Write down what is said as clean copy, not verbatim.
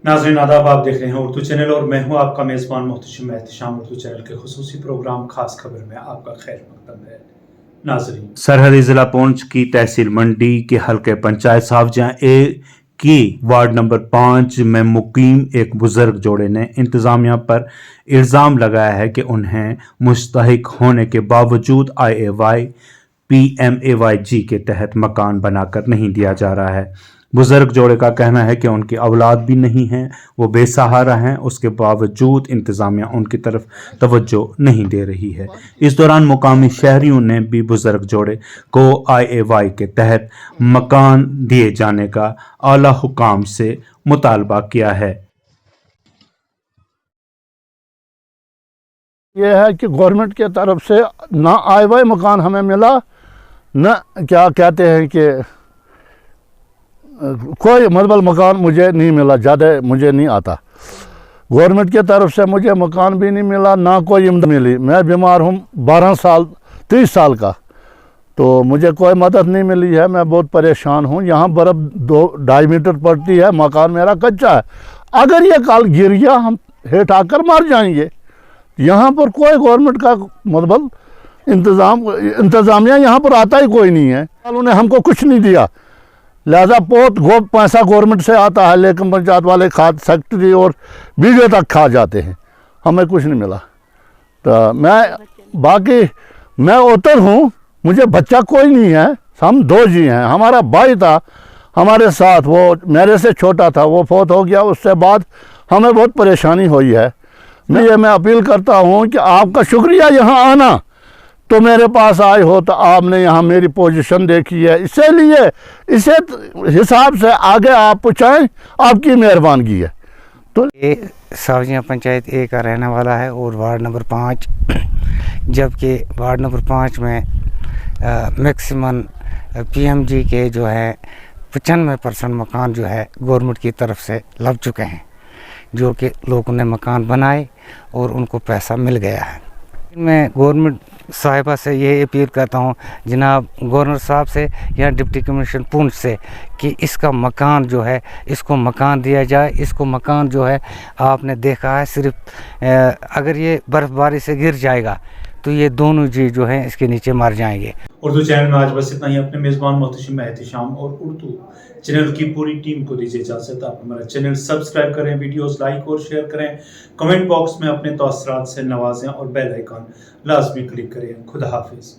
नाज़रीन आदाब, आप देख रहे हैं उर्दू चैनल और मैं हूं आपका मेज़बान मोहतशिम एहतिशाम। उर्दू चैनल के खुसूसी प्रोग्राम खास खबर में आपका खैर मकदम है। नाज़रीन, सरहदी ज़िला पुंछ की तहसील मंडी के हल्के पंचायत साहबजां ए की वार्ड नंबर 5 में मुकीम एक बुजुर्ग जोड़े ने इंतज़ामिया पर इल्ज़ाम लगाया है कि उन्हें मुस्तहिक होने के बावजूद IAY PMAYG के तहत मकान बनाकर नहीं दिया जा रहा है। बुजुर्ग जोड़े का कहना है कि उनकी औलाद भी नहीं है, वो बेसहारा हैं, उसके बावजूद इंतज़ामिया उनकी तरफ तवज्जो नहीं दे रही है। इस दौरान मुकामी शहरियों ने भी बुजुर्ग जोड़े को IAY के तहत मकान दिए जाने का आला हुकाम से मुतालबा किया है। ये है कि गवर्नमेंट के तरफ से ना IAY मकान हमें मिला, न क्या कहते हैं कि कोई मतलब मकान मुझे नहीं मिला, ज़्यादा मुझे नहीं आता। गवर्नमेंट की तरफ से मुझे मकान भी नहीं मिला, ना कोई इमदाद मिली। मैं बीमार हूँ 30 साल का, तो मुझे कोई मदद नहीं मिली है। मैं बहुत परेशान हूँ। यहाँ बर्फ़ 2-2.5 मीटर पड़ती है, मकान मेरा कच्चा है। अगर ये कल गिर गया हम हेठ आकर मर जाएंगे। यहाँ पर कोई गवर्नमेंट का मतलब इंतज़ामिया यहाँ पर आता ही कोई नहीं है। उन्होंने हमको कुछ नहीं दिया, लिहाजा पैसा गवर्नमेंट से आता है, लेकिन पंचायत वाले खाद सेक्रेटरी और BDO तक खा जाते हैं, हमें कुछ नहीं मिला। तो मैं उतर हूँ, मुझे बच्चा कोई नहीं है, हम 2 जी हैं। हमारा भाई था हमारे साथ, वो मेरे से छोटा था, वो फौत हो गया। उससे बाद हमें बहुत परेशानी हुई है। मैं अपील करता हूँ कि आपका शुक्रिया यहाँ आना, तो मेरे पास आए हो तो आपने यहाँ मेरी पोजीशन देखी है, इसे हिसाब से आगे आप पहुँचाएँ, आपकी मेहरबानी है। तो ये सावजिया पंचायत A का रहने वाला है और वार्ड नंबर 5, जबकि वार्ड नंबर 5 में मैक्सिमम PMG के जो है 95% मकान जो है गवर्नमेंट की तरफ से लग चुके हैं, जो कि लोगों ने मकान बनाए और उनको पैसा मिल गया है। मैं गवर्नमेंट साहिबा से ये अपील करता हूँ, जनाब गवर्नर साहब से या डिप्टी कमिश्नर पुंछ से, कि इसका मकान जो है, इसको मकान दिया जाए। इसको मकान जो है आपने देखा है, सिर्फ अगर ये बर्फ़बारी से गिर जाएगा तो ये दोनों जी जो हैं इसके नीचे मर जाएंगे। उर्दू चैनल में आज बस इतना ही। अपने मेज़बान मोहतशिम एहतिशाम और उर्दू चैनल की पूरी टीम को दीजिए इजाज़त। आप हमारा चैनल सब्सक्राइब करें, वीडियोस लाइक और शेयर करें, कमेंट बॉक्स में अपने तअस्सुरात से नवाजें और बेल आइकन लाजमी क्लिक करें। खुदा हाफिज़।